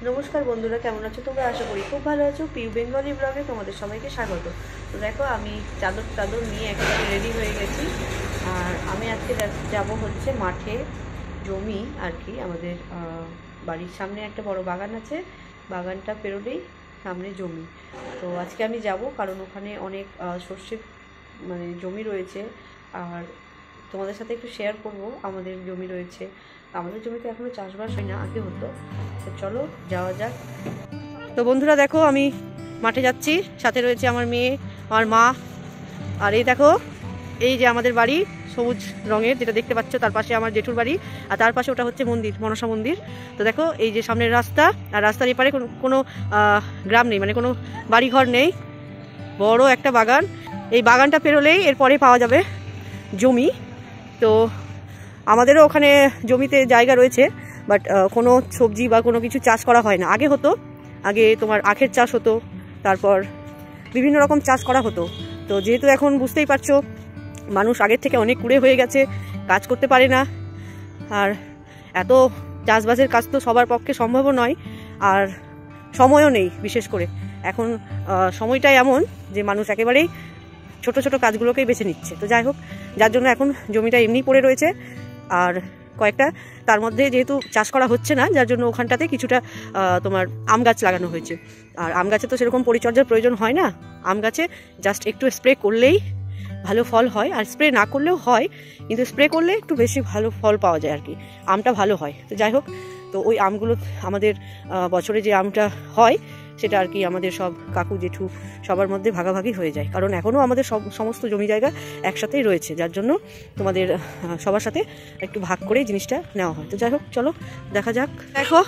নমস্কার বন্ধুরা, কেমন আছো তোমরা? আশা করি খুব ভালো আছো। পিউ বেঙ্গলি ব্লগে তোমাদের সবাইকে স্বাগত। তো দেখো, আমি চাদর নিয়ে একেবারে রেডি হয়ে গেছি। আর আমি আজকে যাব হচ্ছে মাঠে, জমি আর কি। আমাদের বাড়ির সামনে একটা বড় বাগান আছে, বাগানটা পেরোলেই সামনে জমি। তো আজকে আমি যাব কারণ ওখানে অনেক সর্ষে মানে জমি রয়েছে। আর তোমাদের সাথে একটু শেয়ার করব, আমাদের জমি রয়েছে। আমাদের জমিতে এখনও চাষবাস হয় না, আগে হতো। তো চলো যাওয়া যাক। তো বন্ধুরা দেখো, আমি মাঠে যাচ্ছি, সাথে রয়েছে আমার মেয়ে, আমার মা। আর এই দেখো, এই যে আমাদের বাড়ি সবুজ রঙের যেটা দেখতে পাচ্ছ, তার পাশে আমার জেঠুর বাড়ি, আর তার পাশে ওটা হচ্ছে মন্দির, মনসা মন্দির। তো দেখো, এই যে সামনের রাস্তা, আর রাস্তার এপারে কোনো গ্রাম নেই, মানে কোনো বাড়িঘর নেই, বড় একটা বাগান। এই বাগানটা পেরোলেই এরপরে পাওয়া যাবে জমি। তো আমাদেরও ওখানে জমিতে জায়গা রয়েছে, বাট কোনো সবজি বা কোনো কিছু চাষ করা হয় না। আগে হতো, আগে তোমার আখের চাষ হতো, তারপর বিভিন্ন রকম চাষ করা হতো। তো যেহেতু এখন বুঝতেই পারছো, মানুষ আগের থেকে অনেক কুড়ে হয়ে গেছে, কাজ করতে পারে না। আর এত চাষবাসের কাজ তো সবার পক্ষে সম্ভবও নয়, আর সময়ও নেই। বিশেষ করে এখন সময়টাই এমন যে মানুষ একেবারেই ছোট ছোট কাজগুলোকেই বেছে নিচ্ছে। তো যাই হোক, যার জন্য এখন জমিটা এমনি পড়ে রয়েছে। আর কয়েকটা, তার মধ্যে যেহেতু চাষ করা হচ্ছে না, যার জন্য ওখানটাতে কিছুটা তোমার আম গাছ লাগানো হয়েছে। আর আম গাছে তো সেরকম পরিচর্যার প্রয়োজন হয় না। আম গাছে জাস্ট একটু স্প্রে করলেই ভালো ফল হয়, আর স্প্রে না করলেও হয়, কিন্তু স্প্রে করলে একটু বেশি ভালো ফল পাওয়া যায় আর কি, আমটা ভালো হয়। তো যাই হোক, তো ওই আমগুলো আমাদের বছরে যে আমটা হয় সেটা আর কি আমাদের সব কাকু জেঠু সবার মধ্যে ভাগাভাগি হয়ে যায়। কারণ এখনও আমাদের সমস্ত জমি জায়গা একসাথেই রয়েছে, যার জন্য তোমাদের সবার সাথে একটু ভাগ করে জিনিসটা নেওয়া হয়। তো যাই হোক, চলো দেখা যাক। দেখো,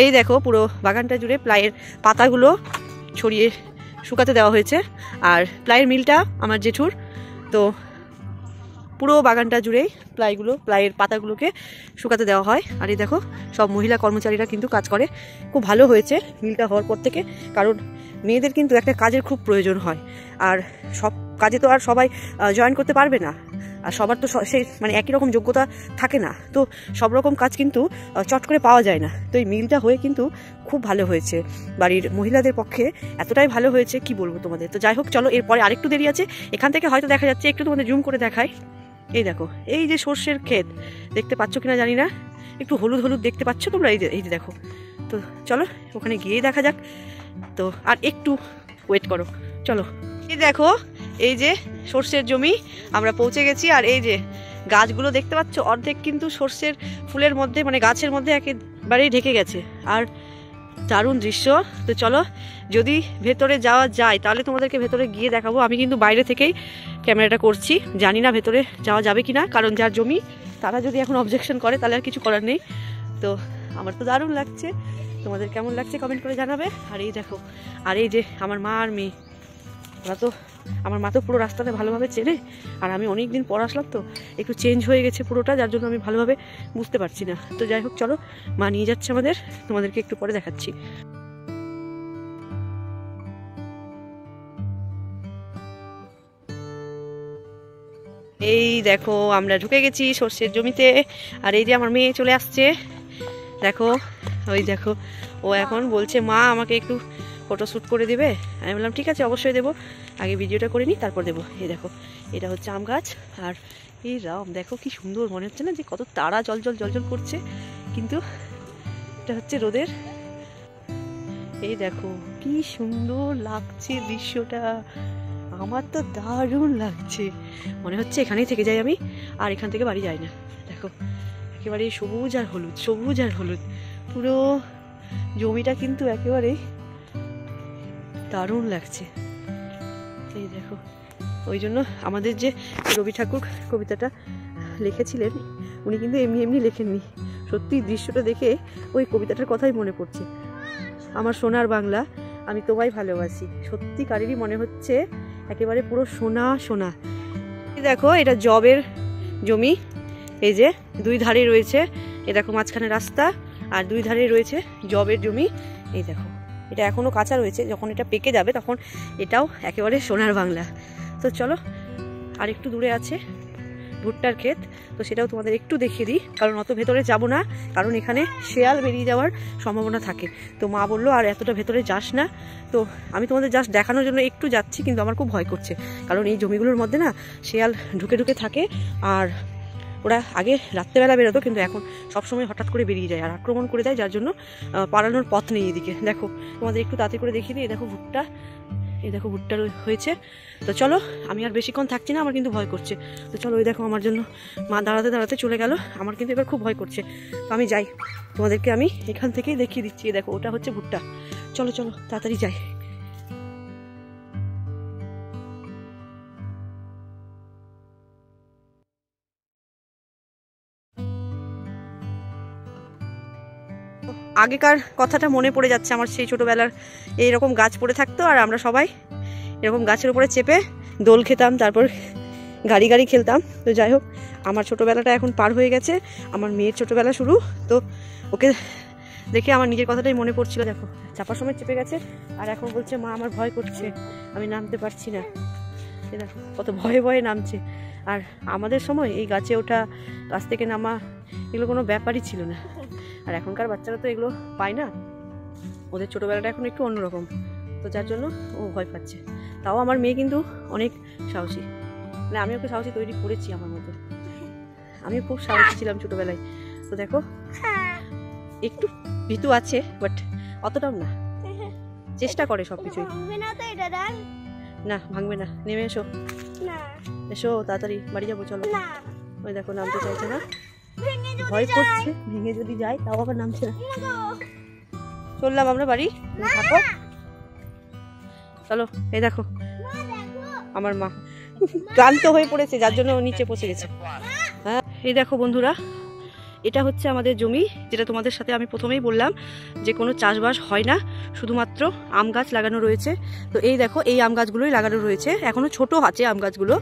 এই দেখো, পুরো বাগানটা জুড়ে প্লাইয়ের পাতাগুলো ছড়িয়ে শুকাতে দেওয়া হয়েছে। আর প্লাইয়ের মিলটা আমার জেঠুর। তো পুরো বাগানটা জুড়েই প্লাইয়ের পাতাগুলোকে শুকাতে দেওয়া হয়। আর এই দেখো, সব মহিলা কর্মচারীরা কিন্তু কাজ করে। খুব ভালো হয়েছে মিলটা হওয়ার পর থেকে, কারণ মেয়েদের কিন্তু একটা কাজের খুব প্রয়োজন হয়। আর সব কাজে তো আর সবাই জয়েন করতে পারবে না, আর সবার তো সেই মানে একই রকম যোগ্যতা থাকে না। তো সব রকম কাজ কিন্তু চট করে পাওয়া যায় না। তো এই মিলটা হয়ে কিন্তু খুব ভালো হয়েছে বাড়ির মহিলাদের পক্ষে, এতটাই ভালো হয়েছে কি বলবো তোমাদের। তো যাই হোক, চলো এরপরে আরেকটু দেরি আছে। এখান থেকে হয়তো দেখা যাচ্ছে, একটু তোমাদের জুম করে দেখাই। এই দেখো, এই যে সর্ষের ক্ষেত দেখতে পাচ্ছ কিনা জানি না, একটু হলুদ হলুদ দেখতে পাচ্ছ তোমরা, এই যে দেখো। তো চলো ওখানে গিয়েই দেখা যাক। তো আর একটু ওয়েট করো, চলো। এই দেখো, এই যে সর্ষের জমি, আমরা পৌঁছে গেছি। আর এই যে গাছগুলো দেখতে পাচ্ছ, অর্ধেক কিন্তু সর্ষের ফুলের মধ্যে, মানে গাছের মধ্যে একেবারেই ঢেকে গেছে। আর দারুণ দৃশ্য। তো চলো, যদি ভেতরে যাওয়া যায় তাহলে তোমাদেরকে ভেতরে গিয়ে দেখাবো। আমি কিন্তু বাইরে থেকেই ক্যামেরাটা করছি, জানি না ভেতরে যাওয়া যাবে কি না, কারণ যার জমি তারা যদি এখন অবজেকশন করে তাহলে আর কিছু করার নেই। তো আমার তো দারুণ লাগছে, তোমাদের কেমন লাগছে কমেন্ট করে জানাবে। আর এই দেখো, আর এই যে আমার মা আর মেয়ে, আমার মা তো পুরো রাস্তাতে ভালোভাবে চেনে, আর আমি অনেক দিন পর আসলাম, তো একটু চেঞ্জ হয়ে গেছে পুরোটা, যার জন্য আমি ভালোভাবে বুঝতে পারছি না। তো যাই হোক, চলো, মা নিয়ে যাচ্ছে আমাদের, তোমাদেরকে একটু পরে দেখাচ্ছি। এই দেখো, আমরা ঢুকে গেছি সর্ষের জমিতে। আর এই যে আমার মেয়ে চলে আসছে, দেখো, ওই দেখো, ও এখন বলছে মা আমাকে একটু ফটোশ্যুট করে দেবে। আমি বললাম ঠিক আছে, অবশ্যই দেবো, আগে ভিডিওটা করে নিই তারপর দেবো। এই দেখো, এটা হচ্ছে আম গাছ। আর এই রাম, দেখো কি সুন্দর, মনে হচ্ছে না যে কত তারা জলজল জলজল করছে, কিন্তু এটা হচ্ছে রোদের। এই দেখো কি সুন্দর লাগছে দৃশ্যটা, আমার তো দারুণ লাগছে। মনে হচ্ছে এখানেই থেকে যাই আমি, আর এখান থেকে বাড়ি যাই না। দেখো, একেবারে সবুজ আর হলুদ, সবুজ আর হলুদ, পুরো জমিটা কিন্তু একেবারে দারুণ লাগছে। এই দেখো, ওই জন্য আমাদের যে রবি ঠাকুর কবিতাটা লিখেছিলেন, উনি কিন্তু এমনি এমনি লেখেননি। সত্যি দৃশ্যটা দেখে ওই কবিতাটার কথাই মনে পড়ছে, আমার সোনার বাংলা আমি তোমায় ভালোবাসি। সত্যিকারেরই মনে হচ্ছে একেবারে পুরো সোনা সোনা। দেখো, এটা জবের জমি, এই যে দুই ধারে রয়েছে, এ দেখো মাঝখানে রাস্তা, আর দুই ধারে রয়েছে জবের জমি। এই দেখো, এটা এখনো কাঁচা রয়েছে, যখন এটা পেকে যাবে তখন এটাও একেবারে সোনার বাংলা। তো চলো, আর একটু দূরে আছে ভুট্টার ক্ষেত, তো সেটাও তোমাদের একটু দেখিয়ে দিই, কারণ অত ভেতরে যাব না, কারণ এখানে শেয়াল বেরিয়ে যাওয়ার সম্ভাবনা থাকে। তো মা বললো আর এতটা ভেতরে যাস না, তো আমি তোমাদের জাস্ট দেখানোর জন্য একটু যাচ্ছি, কিন্তু আমার খুব ভয় করছে, কারণ এই জমিগুলোর মধ্যে না শেয়াল ঢুকে ঢুকে থাকে। আর ওরা আগে রাত্রেবেলা বেরোতো, কিন্তু এখন সবসময় হঠাৎ করে বেরিয়ে যায় আর আক্রমণ করে দেয়, যার জন্য পালানোর পথ নেই এদিকে। দেখো তোমাদের একটু তাড়াতাড়ি করে দেখিয়ে দিই, এই দেখো ভুট্টা, এই দেখো ভুট্টা হয়েছে। তো চলো, আমি আর বেশিক্ষণ থাকছি না, আমার কিন্তু ভয় করছে। তো চলো, ওই দেখো আমার জন্য মা দাঁড়াতে দাঁড়াতে চলে গেল, আমার কিন্তু এবার খুব ভয় করছে। তো আমি যাই, তোমাদেরকে আমি এখান থেকেই দেখিয়ে দিচ্ছি। দেখো ওটা হচ্ছে ভুট্টা। চলো চলো তাড়াতাড়ি যাই। আগেকার কথাটা মনে পড়ে যাচ্ছে আমার, সেই ছোটোবেলার এইরকম গাছ পড়ে থাকতো আর আমরা সবাই এরকম গাছের উপরে চেপে দোল খেতাম, তারপর গাড়ি গাড়ি খেলতাম। তো যাই হোক, আমার ছোটোবেলাটা এখন পার হয়ে গেছে, আমার মেয়ের ছোটোবেলা শুরু। তো ওকে দেখে আমার নিজের কথাটাই মনে পড়ছিল। দেখো চাপার সময় চেপে গেছে আর এখন বলছে মা আমার ভয় করছে, আমি নামতে পারছি না। দেখো কত ভয়ে ভয়ে নামছে। আর আমাদের সময় এই গাছে ওঠা, গাছ থেকে নামা, এগুলো কোনো ব্যাপারই ছিল না। আর এখনকার বাচ্চারা তো এগুলো পায় না, ওদের ছোটোবেলাটা এখন একটু অন্যরকম, তো যার জন্য ও ভয় পাচ্ছে। তাও আমার মেয়ে কিন্তু অনেক সাহসী, মানে আমি ওকে সাহসী তৈরি করেছি আমার মধ্যে, আমি খুব সাহসী ছিলাম ছোটোবেলায়। তো দেখো একটু ভীতু আছে, বাট অতটাও না, চেষ্টা করে সবকিছুই। না ভাঙবে না, নেমে এসো, এসো তাড়াতাড়ি বাড়ি যাবো, চলো। ওই দেখো নামতে চাইছে না, ভয় করছে, ভেঙে যদি যায় তাও আবার নামছে না। চললাম আমরা বাড়ি, থাকো চলো। এই দেখো আমার মা ক্লান্ত হয়ে পড়েছে, যার জন্য ও নিচে পৌঁছে গেছে। হ্যাঁ এই দেখো বন্ধুরা, এটা হচ্ছে আমাদের জমি, যেটা তোমাদের সাথে আমি প্রথমেই বললাম যে কোনো চাষবাস হয় না, শুধুমাত্র আম গাছ লাগানো রয়েছে। তো এই দেখো এই আম গাছগুলোই লাগানো রয়েছে, এখনও ছোট আছে আম গাছগুলো,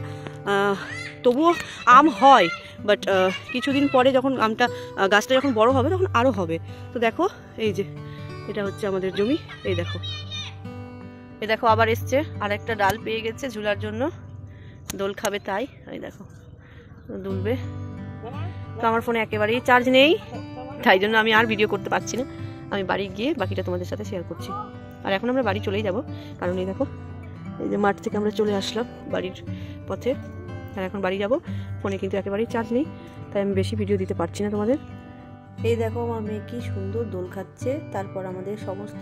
তবুও আম হয়, বাট কিছুদিন পরে যখন গাছটা যখন বড় হবে তখন আরও হবে। তো দেখো এই যে এটা হচ্ছে আমাদের জমি, এই দেখো, এই দেখো আবার এসছে আর একটা ডাল পেয়ে গেছে ঝুলার জন্য, দোল খাবে তাই। এই দেখো দুলবে। তো আমার ফোনে একেবারেই চার্জ নেই, তাই জন্য আমি আর ভিডিও করতে পারছি না, আমি বাড়ি গিয়ে বাকিটা তোমাদের সাথে শেয়ার করছি। আর এখন আমরা বাড়ি চলেই যাব, কারণ এই দেখো এই যে মাঠ থেকে আমরা চলে আসলাম বাড়ির পথে, আর এখন বাড়ি যাব। ফোনে কিন্তু একেবারেই চার্জ নেই, তাই আমি বেশি ভিডিও দিতে পারছি না তোমাদের। এই দেখো আমার মেয়ে কি সুন্দর দোল খাচ্ছে। তারপর আমাদের সমস্ত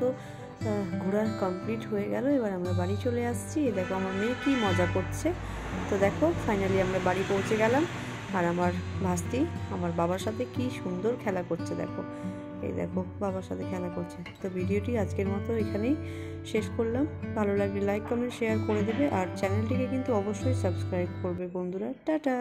ঘোরা কমপ্লিট হয়ে গেল, এবার আমরা বাড়ি চলে আসছি। দেখো আমার মেয়ে কি মজা করছে। তো দেখো ফাইনালি আমরা বাড়ি পৌঁছে গেলাম, আর আমার ভাস্তি আমার বাবার সাথে কি সুন্দর খেলা করছে। দেখো এই দেখো বাবার সাথে খেলা করছে। তো ভিডিওটি আজকের মতো এখানেই শেষ করলাম। ভালো লাগলে লাইক কমেন্ট শেয়ার করে দেবে, আর চ্যানেলটিকে কিন্তু অবশ্যই সাবস্ক্রাইব করবে বন্ধুরা। টাটা।